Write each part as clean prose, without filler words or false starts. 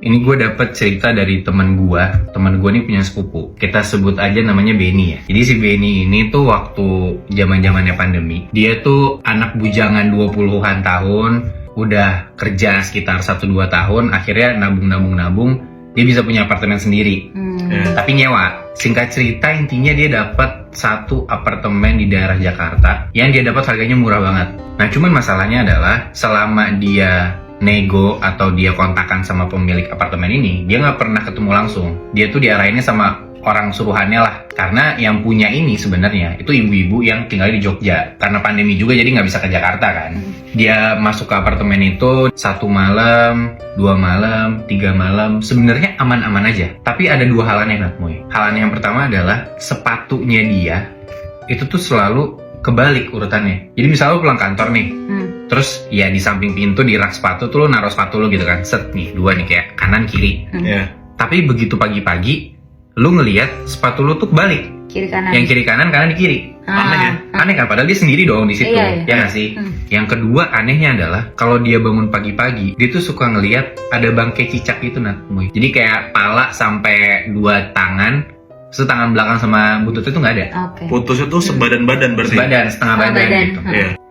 Ini gue dapet cerita dari teman gue ini punya sepupu. Kita sebut aja namanya Benny ya. Jadi si Benny ini tuh waktu zaman-zamannya pandemi, dia tuh anak bujangan 20-an tahun, udah kerja sekitar 1-2 tahun, akhirnya nabung, dia bisa punya apartemen sendiri. Tapi nyewa. Singkat cerita intinya dia dapat satu apartemen di daerah Jakarta yang dia dapat harganya murah banget. Nah cuman masalahnya adalah selama dia nego atau dia kontakan sama pemilik apartemen ini, dia nggak pernah ketemu langsung. Dia tuh diarahinnya sama orang suruhannya lah. Karena yang punya ini sebenarnya itu ibu-ibu yang tinggal di Jogja. Karena pandemi juga jadi nggak bisa ke Jakarta kan. Dia masuk ke apartemen itu 1 malam, 2 malam, 3 malam. Sebenarnya aman-aman aja. Tapi ada 2 hal aneh Natmoy. Hal aneh yang pertama adalah sepatunya dia itu tuh selalu kebalik urutannya. Jadi misalnya lo pulang kantor nih, terus ya di samping pintu di rak sepatu tuh lo naruh sepatu lo gitu kan, set nih 2 nih kayak kanan kiri. Tapi begitu pagi-pagi lo ngelihat sepatu lo tuh kebalik, kiri kanan. yang kiri kanan, kanan di kiri. Aneh kan, padahal dia sendiri dong di situ. Iya. Ya nggak sih? Yang kedua anehnya adalah kalau dia bangun pagi-pagi, dia tuh suka ngelihat ada bangkai cicak gitu Natmoy. Jadi kayak pala sampai 2 tangan, terus tangan belakang sama bututnya tuh nggak ada. Putusnya tuh sebadan-badan berarti. Setengah badan gitu.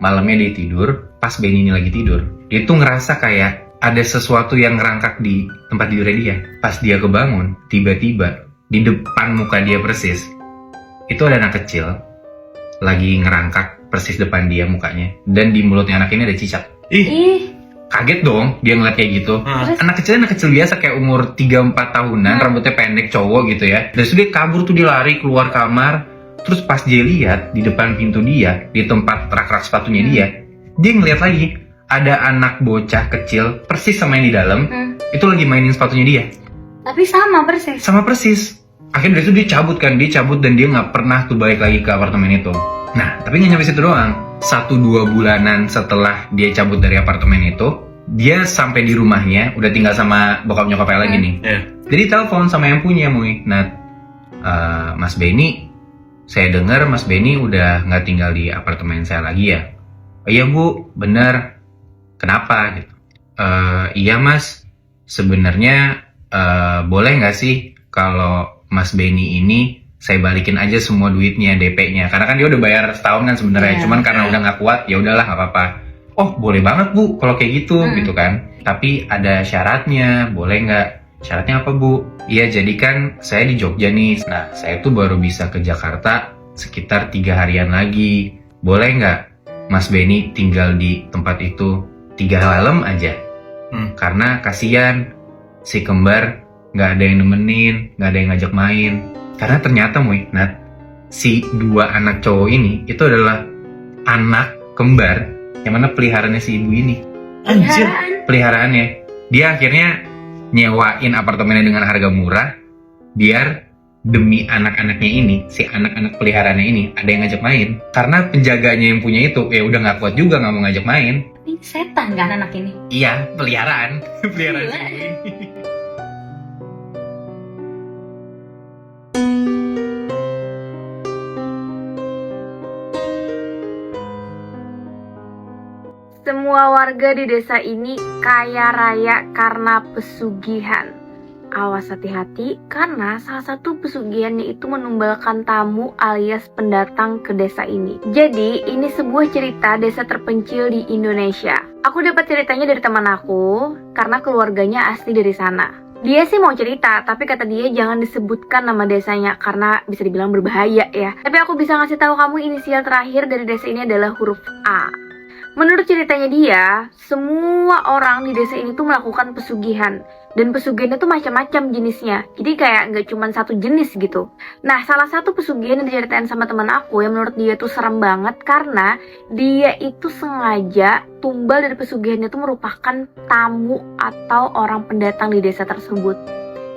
Malamnya dia tidur, pas Benny ini lagi tidur, dia tuh ngerasa kayak ada sesuatu yang ngerangkak di tempat tidurnya dia. Pas dia kebangun, tiba-tiba di depan muka dia persis, itu ada anak kecil lagi ngerangkak persis depan dia mukanya, dan di mulutnya anak ini ada cicak. Kaget dong dia ngeliat kayak gitu. Anak kecil biasa kayak umur 3-4 tahunan, rambutnya pendek cowok gitu ya. Terus dia kabur tuh, dia lari keluar kamar. Terus pas dia lihat di depan pintu dia, di tempat rak-rak sepatunya dia ngeliat lagi ada anak bocah kecil persis sama yang di dalam, itu lagi mainin sepatunya dia. Tapi sama persis. Akhirnya dari itu dia cabut dan dia nggak pernah tuh balik lagi ke apartemen itu. Nah, tapi nggak nyampe situ doang. 1-2 bulanan setelah dia cabut dari apartemen itu, dia sampai di rumahnya, udah tinggal sama bokap nyokapnya lagi nih. Jadi telepon sama yang punya, Muy. Nah, Mas Benny, saya dengar Mas Benny udah nggak tinggal di apartemen saya lagi ya? Oh iya Bu, bener. Kenapa? Gitu. Iya Mas, sebenarnya boleh nggak sih kalau Mas Benny ini saya balikin aja semua duitnya, DP-nya. Karena kan dia udah bayar setahun kan sebenarnya. Cuman karena udah nggak kuat, ya udahlah nggak apa-apa. Oh boleh banget Bu, kalau kayak gitu, gitu kan. Tapi ada syaratnya, boleh nggak? Syaratnya apa Bu? Iya jadi kan saya di Jogja nih. Nah saya tuh baru bisa ke Jakarta sekitar 3 harian lagi. Boleh nggak Mas Benny tinggal di tempat itu 3 malam aja? Karena kasihan si kembar nggak ada yang nemenin, nggak ada yang ngajak main. Karena ternyata Nat, si 2 anak cowok ini itu adalah anak kembar yang mana peliharaannya si ibu ini. Anjir. Peliharaannya. Dia akhirnya nyewain apartemennya dengan harga murah biar demi anak-anaknya ini, si anak-anak peliharaannya ini ada yang ngajak main. Karena penjaganya yang punya itu ya udah nggak kuat juga, nggak mau ngajak main. Ini setan kan anak ini? Iya, peliharaan si ibu ini. Semua warga di desa ini kaya raya karena pesugihan. Awas hati-hati karena salah satu pesugihannya itu menumbalkan tamu alias pendatang ke desa ini. Jadi ini sebuah cerita desa terpencil di Indonesia. Aku dapat ceritanya dari teman aku karena keluarganya asli dari sana. Dia sih mau cerita, tapi kata dia jangan disebutkan nama desanya karena bisa dibilang berbahaya ya. Tapi aku bisa ngasih tahu kamu inisial terakhir dari desa ini adalah huruf A. Menurut ceritanya dia, semua orang di desa ini tuh melakukan pesugihan. Dan pesugihannya tuh macam-macam jenisnya. Jadi kayak nggak cuma satu jenis gitu. Nah, salah satu pesugihan yang diceritain sama teman aku yang menurut dia tuh serem banget karena dia itu sengaja tumbal dari pesugihannya tuh merupakan tamu atau orang pendatang di desa tersebut.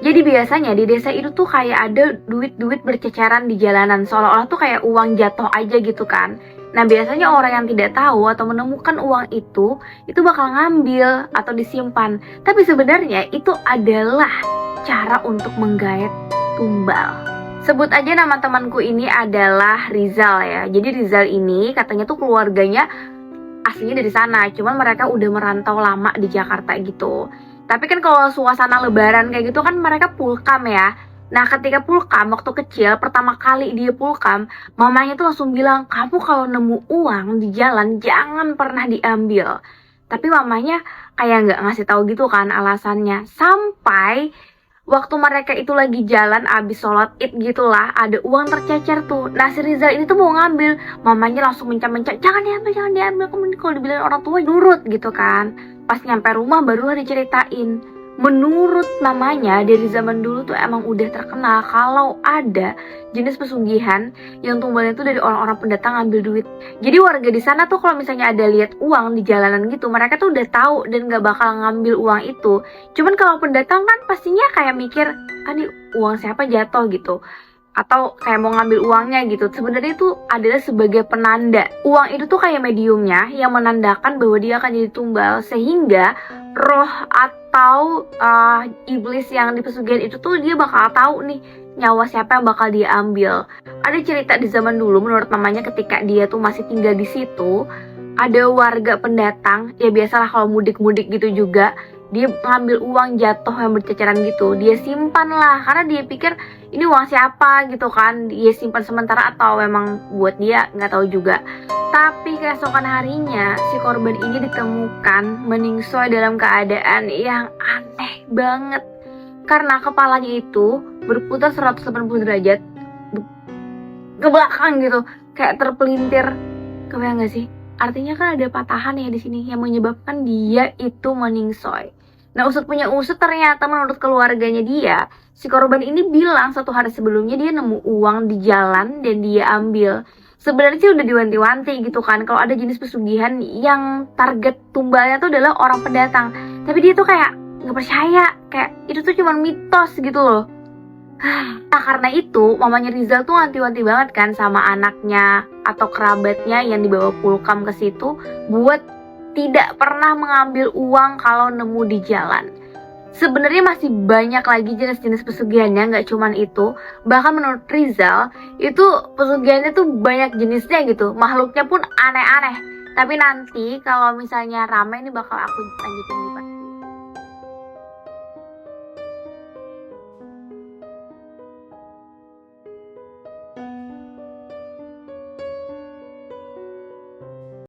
Jadi biasanya di desa itu tuh kayak ada duit-duit berceceran di jalanan, seolah-olah tuh kayak uang jatuh aja gitu kan. Nah biasanya orang yang tidak tahu atau menemukan uang itu bakal ngambil atau disimpan. Tapi sebenarnya itu adalah cara untuk menggait tumbal. Sebut aja nama temanku ini adalah Rizal ya. Jadi Rizal ini katanya tuh keluarganya aslinya dari sana, cuman mereka udah merantau lama di Jakarta gitu. Tapi kan kalau suasana lebaran kayak gitu kan mereka pulkam ya. Nah ketika pulkam waktu kecil pertama kali dia pulkam, mamanya tuh langsung bilang, kamu kalau nemu uang di jalan jangan pernah diambil. Tapi mamanya kayak nggak ngasih tahu gitu kan alasannya. Sampai waktu mereka itu lagi jalan abis sholat id gitulah, ada uang tercecer tuh. Nah si Rizal ini tuh mau ngambil, mamanya langsung mencak-mencak, jangan diambil, kamu kalau dibilang orang tua nurut gitu kan. Pas nyampe rumah barulah diceritain. Menurut mamanya dari zaman dulu tuh emang udah terkenal kalau ada jenis pesugihan yang tumbalnya tuh dari orang-orang pendatang ngambil duit. Jadi warga di sana tuh kalau misalnya ada lihat uang di jalanan gitu, mereka tuh udah tahu dan gak bakal ngambil uang itu. Cuman kalau pendatang kan pastinya kayak mikir, ini uang siapa jatuh gitu, atau kayak mau ngambil uangnya gitu. Sebenarnya itu adalah sebagai penanda. Uang itu tuh kayak mediumnya yang menandakan bahwa dia akan jadi tumbal, sehingga roh atau iblis yang di pesugihan itu tuh dia bakal tahu nih nyawa siapa yang bakal dia ambil. Ada cerita di zaman dulu menurut mamanya ketika dia tuh masih tinggal di situ, ada warga pendatang, ya biasalah kalau mudik-mudik gitu juga, dia ngambil uang jatuh yang berceceran gitu, dia simpan lah karena dia pikir ini uang siapa gitu kan, dia simpan sementara atau memang buat dia, nggak tahu juga. Tapi keesokan harinya si korban ini ditemukan meningsoi dalam keadaan yang aneh banget karena kepalanya itu berputar 180 derajat ke belakang gitu, kayak terpelintir. Kebayang gak sih? Artinya kan ada patahan ya di sini yang menyebabkan dia itu meningsoi. Nah usut punya usut ternyata menurut keluarganya dia, si korban ini bilang satu hari sebelumnya dia nemu uang di jalan dan dia ambil. Sebenarnya sih udah diwanti-wanti gitu kan kalau ada jenis pesugihan yang target tumbalnya tuh adalah orang pendatang. Tapi dia tuh kayak gak percaya, kayak itu tuh cuma mitos gitu loh. Nah karena itu mamanya Rizal tuh wanti-wanti banget kan sama anaknya atau kerabatnya yang dibawa pulkam ke situ buat tidak pernah mengambil uang kalau nemu di jalan. Sebenarnya masih banyak lagi jenis-jenis pesugihannya, nggak cuman itu. Bahkan menurut Rizal itu pesugihannya tuh banyak jenisnya gitu, makhluknya pun aneh-aneh. Tapi nanti kalau misalnya ramai ini bakal aku lanjutin di part